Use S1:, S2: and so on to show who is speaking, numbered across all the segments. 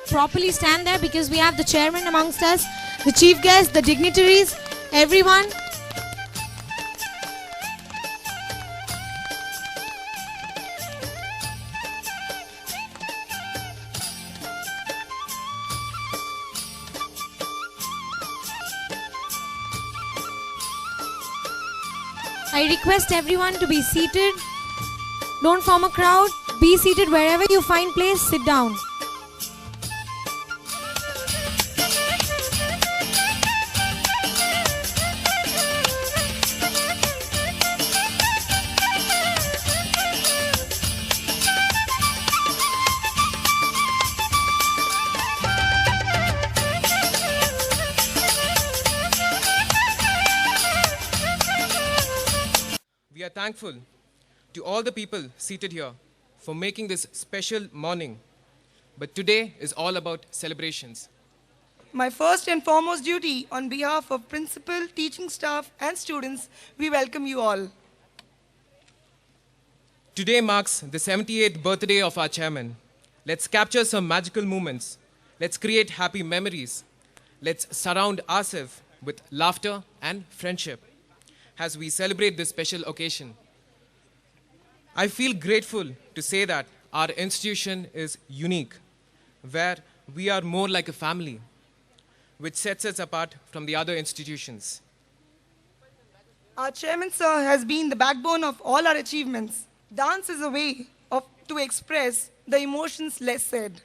S1: properly stand there because we have the chairman amongst us, the chief guests, the dignitaries, everyone. I request everyone to be seated. Don't form a crowd. Be seated wherever you find place. Sit down.
S2: We are thankful to all the people seated here for making this special morning. But today is all about celebrations.
S3: My first and foremost duty on behalf of principal, teaching staff and students, we welcome you all.
S2: Today marks the 78th birthday of our chairman. Let's capture some magical moments. Let's create happy memories. Let's surround ourselves with laughter and friendship as we celebrate this special occasion. I feel grateful to say that our institution is unique, where we are more like a family, which sets us apart from the other institutions.
S3: Our chairman, sir, has been the backbone of all our achievements. Dance is a way to express the emotions less said.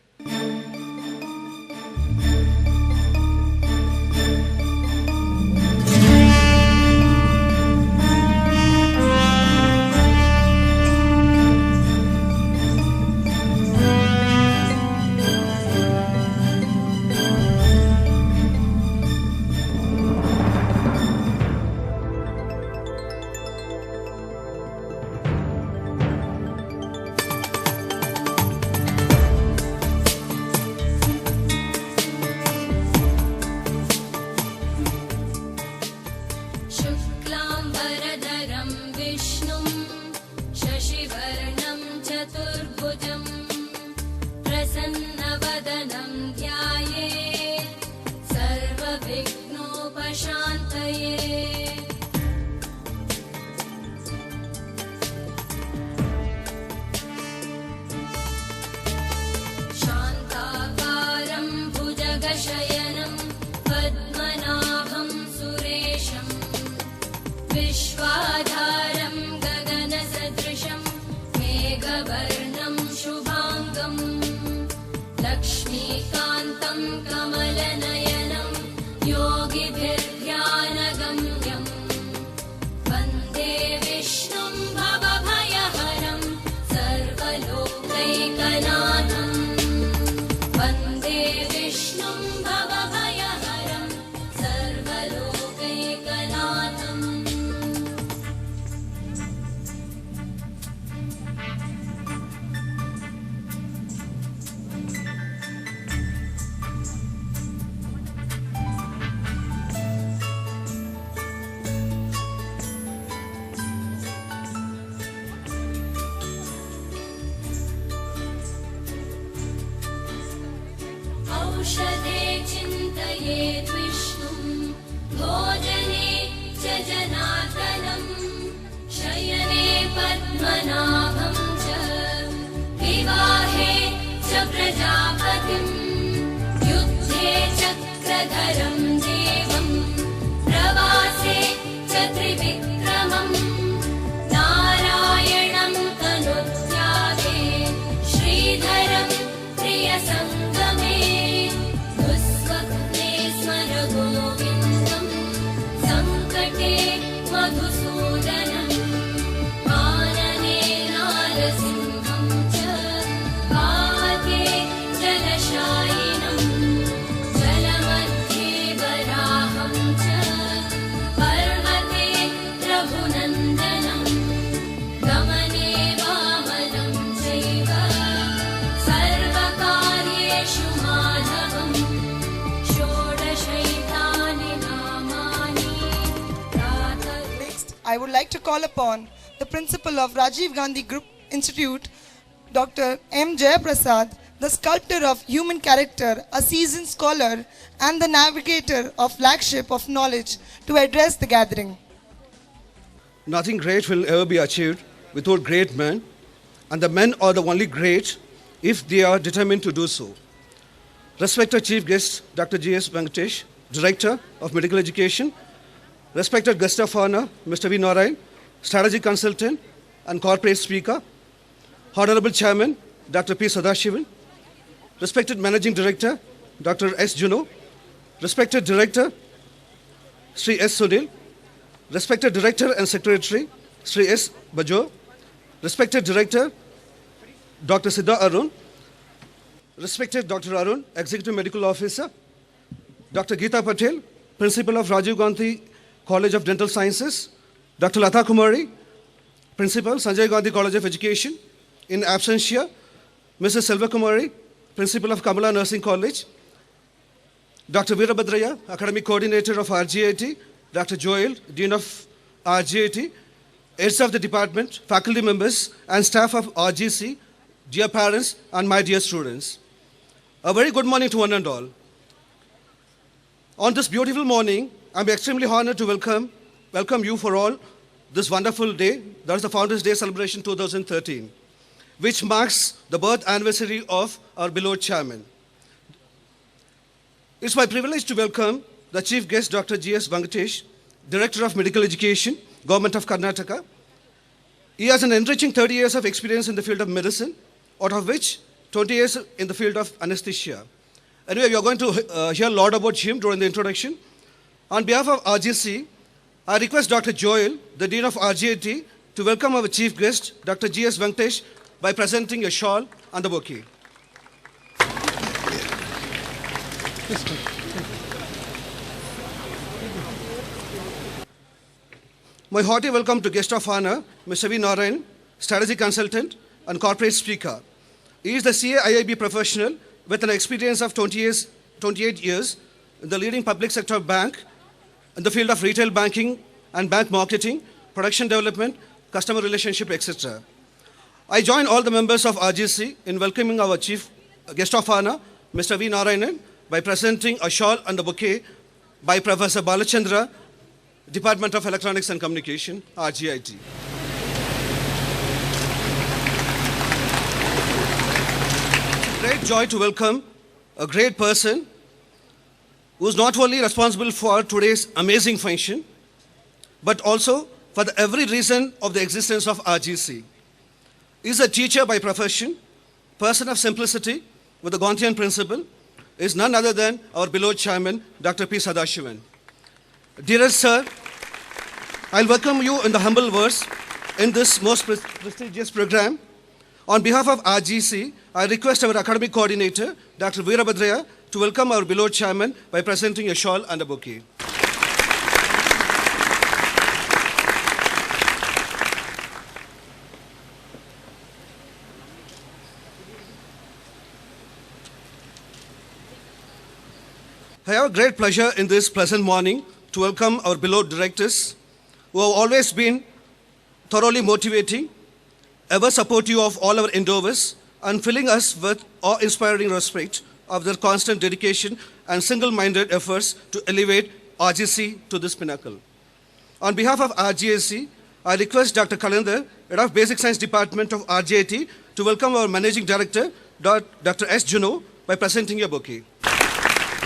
S4: औषधे चिन्तयेत् विष्णुं भोजने च जनार्दनं शयने पद्मनाभं च विवाहे च प्रजापतिं युद्धे चक्रधरं देवं प्रवासे च त्रिविक्रमं नारायणं तनुत्यागे श्रीधरं प्रियसङ्गमे गोविन्दं सङ्कटे मधुसूदनं कानने नारसिंहं च काके जलशायिनं जलमध्ये वराहं च पर्वते रघुनन्दनं गमने वामनं चैव सर्वकार्येषु माधवम्
S3: I would like to call upon the principal of Rajiv Gandhi Group Institute, Dr. M. Jayaprasad, the sculptor of human character, a seasoned scholar, and the navigator of flagship of knowledge to address the gathering.
S5: Nothing great will ever be achieved without great men, and the men are the only great if they are determined to do so. Respected Chief Guest Dr. G.S. Venkatesh, Director of Medical Education, respected Guest of Honor Mr. V. Narayan, Strategy Consultant and Corporate Speaker, Honorable Chairman Dr. P. Sadashivan, respected Managing Director Dr. S. Juno, respected Director Sri S. Sunil, respected Director and Secretary Sri S. Bajo, respected Director Dr. Siddha Arun, respected Dr. Arun, Executive Medical Officer, Dr. Geeta Patel, Principal of Rajiv Gandhi College of Dental Sciences, Dr. Lata Kumari, Principal, Sanjay Gandhi College of Education, in absentia, Mrs. Selva Kumari, Principal of Kamala Nursing College, Dr. Veerabhadraya, Academic Coordinator of RGIT, Dr. Joel, Dean of RGIT, heads of the department, faculty members, and staff of RGC, dear parents, and my dear students. A very good morning to one and all. On this beautiful morning, I'm extremely honored to welcome you for all this wonderful day, that is the Founders' Day celebration 2013, which marks the birth anniversary of our beloved chairman. It's my privilege to welcome the Chief Guest, Dr. G.S. Venkatesh, Director of Medical Education, Government of Karnataka. He has an enriching 30 years of experience in the field of medicine, out of which 20 years in the field of anesthesia. Anyway, we are going to hear a lot about him during the introduction. On behalf of RGC, I request Dr. Joel, the Dean of RGIT, to welcome our Chief Guest, Dr. G.S. Venkatesh, by presenting a shawl and a bouquet. My hearty welcome to Guest of Honor, Mr. V. Narayan, Strategy Consultant and Corporate Speaker. He is the CAIIB professional with an experience of 28 years in the leading public sector bank in the field of retail banking and bank marketing, production development, customer relationship, etc. I join all the members of RGC in welcoming our Chief Guest of Honor, Mr. V. Narayanan, by presenting a shawl and a bouquet by Professor Balachandra, Department of Electronics and Communication, RGIT. It's a great joy to welcome a great person who is not only responsible for today's amazing function, but also for the every reason of the existence of RGC. He is a teacher by profession, person of simplicity with the Gandhian principle, is none other than our beloved chairman, Dr. P. Sadashivan. Dearest sir, I'll welcome you in the humble words in this most prestigious program. On behalf of RGC, I request our academic coordinator, Dr. Veerabhadraya, to welcome our beloved chairman by presenting a shawl and a bouquet. I have a great pleasure in this pleasant morning to welcome our beloved directors who have always been thoroughly motivating, ever supportive of all our endeavors, and filling us with awe-inspiring respect of their constant dedication and single-minded efforts to elevate RGC to this pinnacle. On behalf of RGSC, I request Dr. Kalendar, Head of Basic Science Department of RGIT, to welcome our Managing Director, Dr. S. Juno, by presenting a bouquet.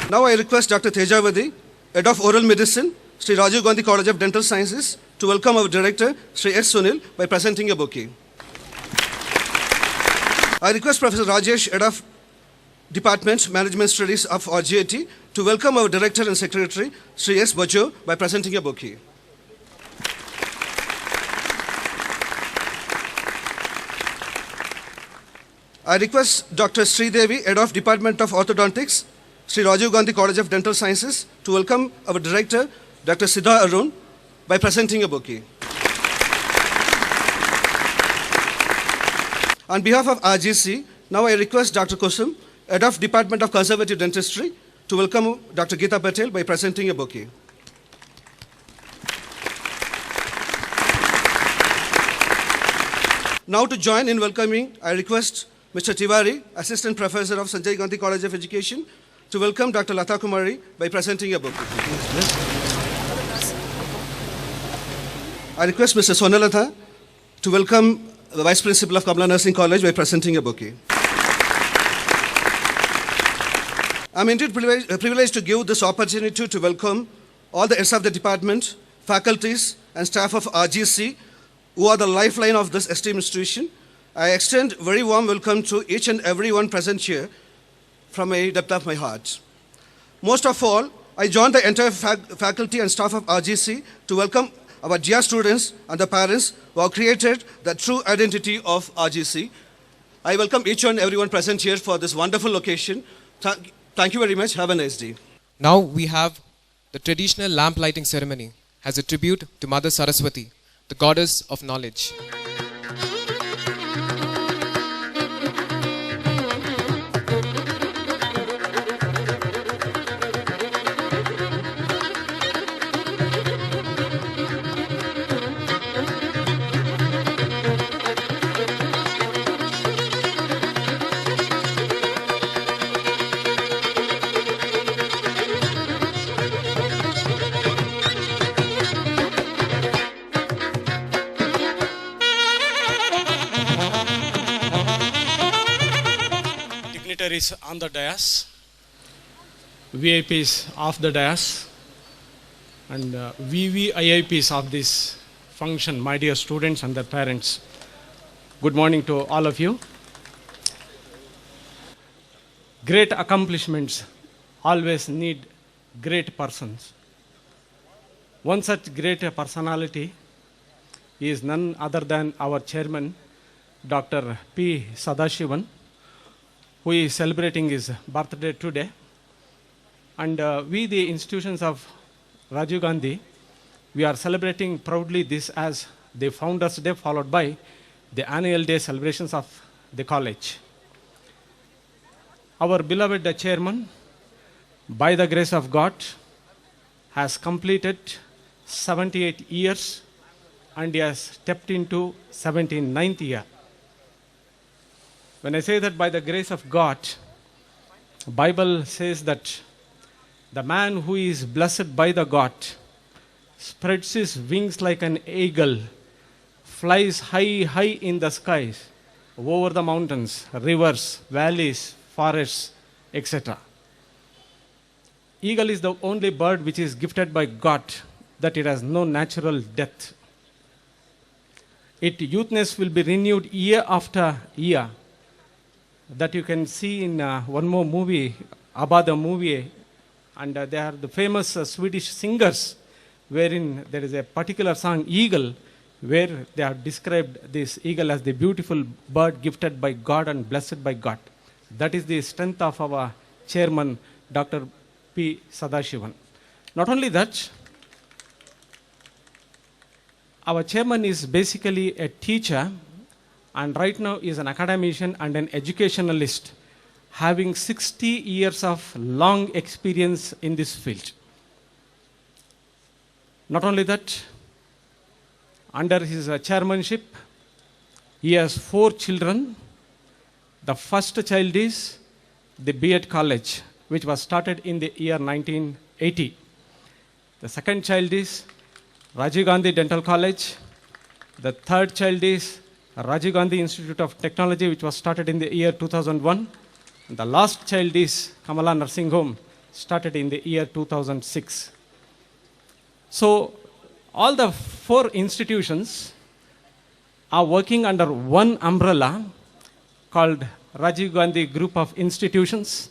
S5: Now I request Dr. Tejavadi, Head of Oral Medicine, Sri Rajiv Gandhi College of Dental Sciences, to welcome our Director, Sri S. Sunil, by presenting a bouquet. I request Professor Rajesh, Head of Department Management Studies of RGIT, to welcome our Director and Secretary, Sri S. Bajo, by presenting a bouquet. I request Dr. Sridevi, Head of Department of Orthodontics, Sri Rajiv Gandhi College of Dental Sciences, to welcome our Director, Dr. Siddha Arun, by presenting a bouquet. On behalf of RGC, now I request Dr. Kusum, Head of Department of Conservative Dentistry, to welcome Dr. Geeta Patel by presenting a bouquet. Now to join in welcoming, I request Mr. Tiwari, Assistant Professor of Sanjay Gandhi College of Education, to welcome Dr. Lata Kumari by presenting a book. I request Mr. Sonalatha to welcome the Vice Principal of Kamala Nursing College by presenting a bouquet. I'm indeed privileged to give this opportunity to welcome all the heads of the department, faculties, and staff of RGC, who are the lifeline of this esteemed institution. I extend very warm welcome to each and everyone present here from a depth of my heart. Most of all, I join the entire faculty and staff of RGC to welcome our dear students and the parents who have created the true identity of RGC. I welcome each and everyone present here for this wonderful occasion. Thank you very much. Have a nice day.
S2: Now we have the traditional lamp lighting ceremony as a tribute to Mother Saraswati, the goddess of knowledge.
S6: Dignitaries on the dais, VIPs off the dais, and VVIPs of this function, my dear students and their parents. Good morning to all of you. Great accomplishments always need great persons. One such great personality is none other than our chairman, Dr. P. Sadashivan, who is celebrating his birthday today. And we, the institutions of Rajiv Gandhi, we are celebrating proudly this as the Founders' Day, followed by the annual day celebrations of the college. Our beloved chairman, by the grace of God, has completed 78 years and he has stepped into 79th year. When I say that by the grace of God, Bible says that the man who is blessed by the God spreads his wings like an eagle, flies high, high in the skies, over the mountains, rivers, valleys, forests, etc. Eagle is the only bird which is gifted by God, that it has no natural death. Its youthness will be renewed year after year. That you can see in one more movie, ABBA the movie, and they are the famous Swedish singers, wherein there is a particular song, Eagle, where they have described this eagle as the beautiful bird gifted by God and blessed by God. That is the strength of our chairman, Dr. P. Sadashivan. Not only that, our chairman is basically a teacher, and right now is an academician and an educationalist, having 60 years of long experience in this field. Not only that, under his chairmanship, he has 4 children. The first child is the B.Ed College, which was started in the year 1980. The second child is Rajiv Gandhi Dental College. The third child is Rajiv Gandhi Institute of Technology, which was started in the year 2001. And the last child is Kamala Nursing Home, started in the year 2006. So all the 4 institutions are working under one umbrella called Rajiv Gandhi Group of Institutions,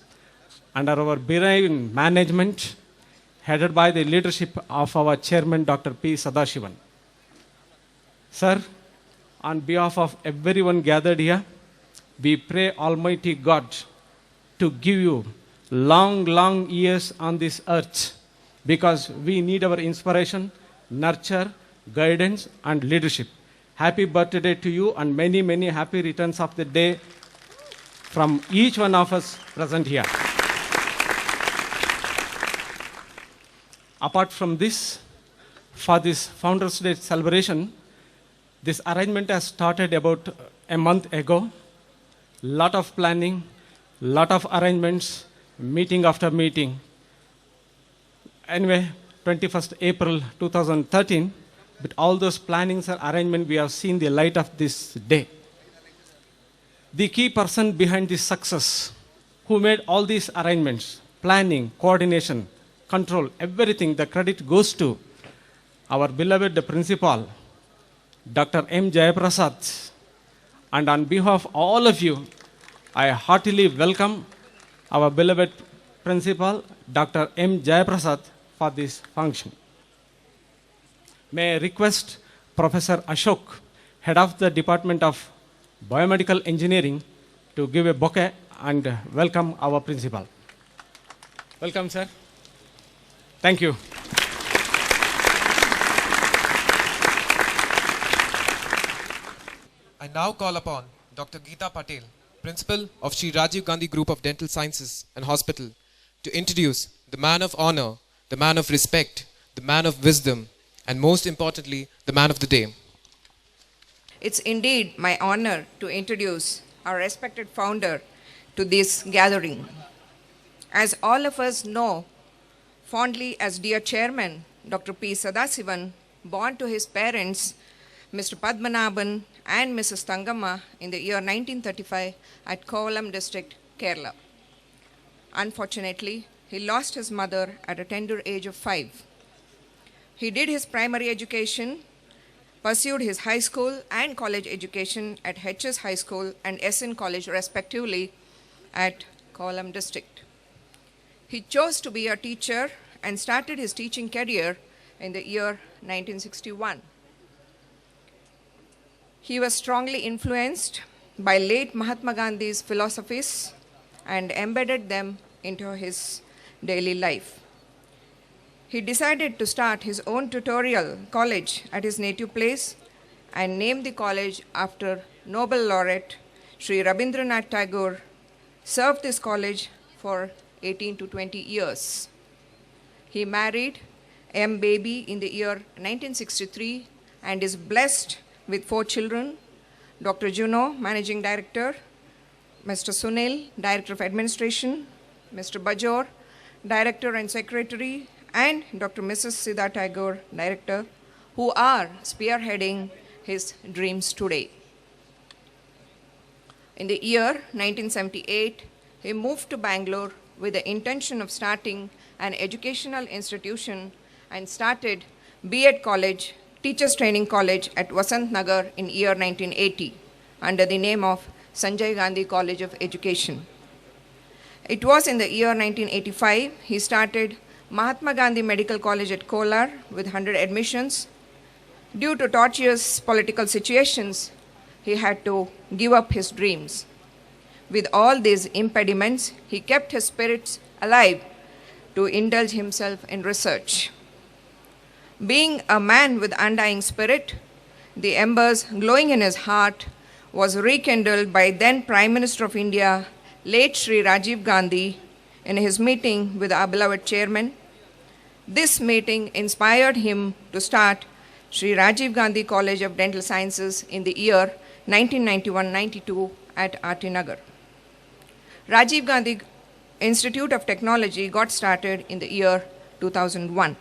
S6: under our benign management, headed by the leadership of our chairman, Dr. P. Sadashivan. Sir, on behalf of everyone gathered here, we pray Almighty God to give you long, long years on this earth, because we need our inspiration, nurture, guidance, and leadership. Happy birthday to you and many, many happy returns of the day from each one of us present here. Apart from this, for this Founders' Day celebration, this arrangement has started about a month ago, lot of planning, lot of arrangements, meeting after meeting. Anyway, 21st April 2013, with all those plannings and arrangements, we have seen the light of this day. The key person behind this success, who made all these arrangements, planning, coordination, control, everything, the credit goes to our beloved principal, Dr. M. Jayaprasad. And on behalf of all of you, I heartily welcome our beloved principal, Dr. M. Jayaprasad, for this function. May I request Professor Ashok, head of the Department of Biomedical Engineering, to give a bouquet and welcome our principal. Welcome, sir. Thank you.
S2: I now call upon Dr. Geeta Patel, Principal of Sri Rajiv Gandhi Group of Dental Sciences and Hospital, to introduce the man of honor, the man of respect, the man of wisdom, and most importantly, the man of the day.
S7: It's indeed my honor to introduce our respected founder to this gathering. As all of us know fondly as dear Chairman Dr. P. Sadasivan, born to his parents Mr. Padmanabhan and Mrs. Thangamma in the year 1935 at Kovalam district, Kerala. Unfortunately, he lost his mother at a tender age of 5. He did his primary education, pursued his high school and college education at HS High School and SN College respectively at Kovalam district. He chose to be a teacher and started his teaching career in the year 1961. He was strongly influenced by late Mahatma Gandhi's philosophies and embedded them into his daily life. He decided to start his own tutorial college at his native place and named the college after Nobel laureate Sri Rabindranath Tagore. Served this college for 18 to 20 years. He married M. Baby in the year 1963 and is blessed with 4 children, Dr. Juno, Managing Director, Mr. Sunil, Director of Administration, Mr. Bajor, Director and Secretary, and Dr. Mrs. Siddha Tagore, Director, who are spearheading his dreams today. In the year 1978, he moved to Bangalore with the intention of starting an educational institution and started B.Ed College, Teachers Training College at Vasant Nagar in year 1980 under the name of Sanjay Gandhi College of Education. It was in the year 1985 he started Mahatma Gandhi Medical College at Kolar with 100 admissions. Due to tortuous political situations, he had to give up his dreams. With all these impediments, he kept his spirits alive to indulge himself in research. Being a man with undying spirit, the embers glowing in his heart was rekindled by then Prime Minister of India, late Sri Rajiv Gandhi, in his meeting with our beloved chairman. This meeting inspired him to start Sri Rajiv Gandhi College of Dental Sciences in the year 1991-92 at RT Nagar. Rajiv Gandhi Institute of Technology got started in the year 2001.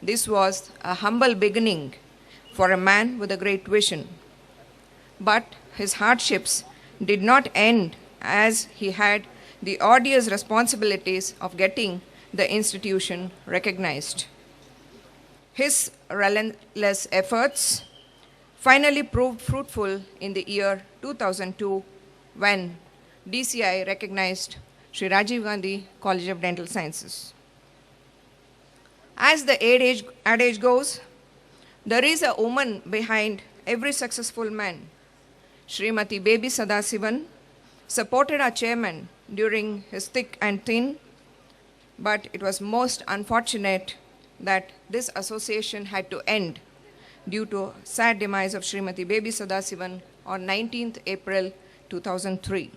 S7: This was a humble beginning for a man with a great vision. But his hardships did not end as he had the arduous responsibilities of getting the institution recognized. His relentless efforts finally proved fruitful in the year 2002 when DCI recognized Sri Rajiv Gandhi College of Dental Sciences. As the adage goes, there is a woman behind every successful man. Srimati Baby Sadasivan supported our chairman during his thick and thin, but it was most unfortunate that this association had to end due to sad demise of Srimati Baby Sadasivan on 19th April 2003.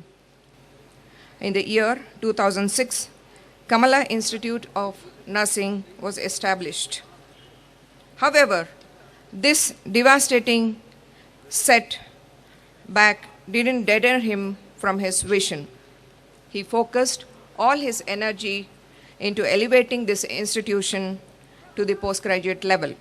S7: In the year 2006, Kamala Institute of Nursing was established. However, this devastating setback didn't deter him from his vision. He focused all his energy into elevating this institution to the postgraduate level.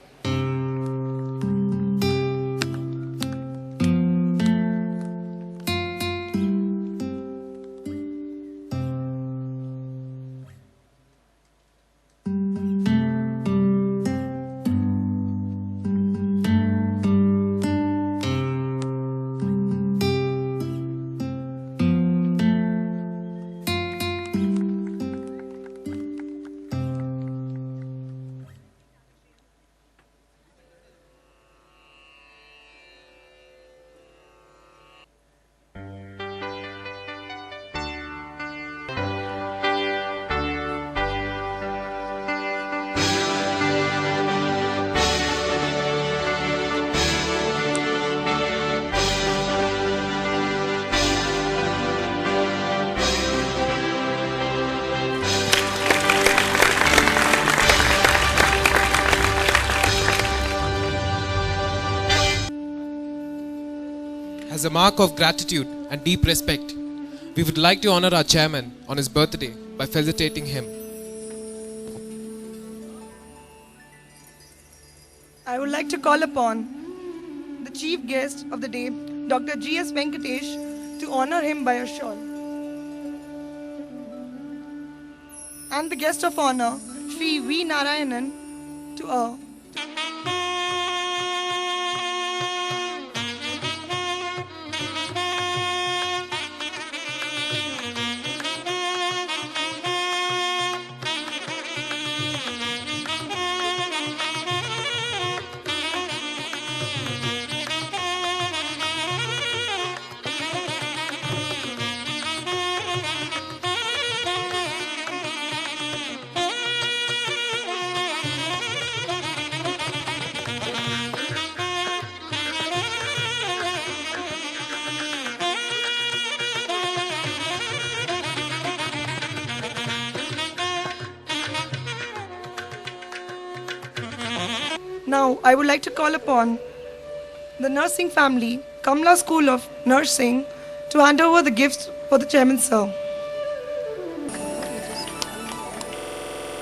S2: As a mark of gratitude and deep respect, we would like to honor our chairman on his birthday by felicitating him.
S3: I would like to call upon the chief guest of the day, Dr. G.S. Venkatesh, to honor him by a shawl. And the guest of honor, Sri V. Narayanan, to a Now, I would like to call upon the nursing family, Kamla School of Nursing, to hand over the gifts for the chairman, sir.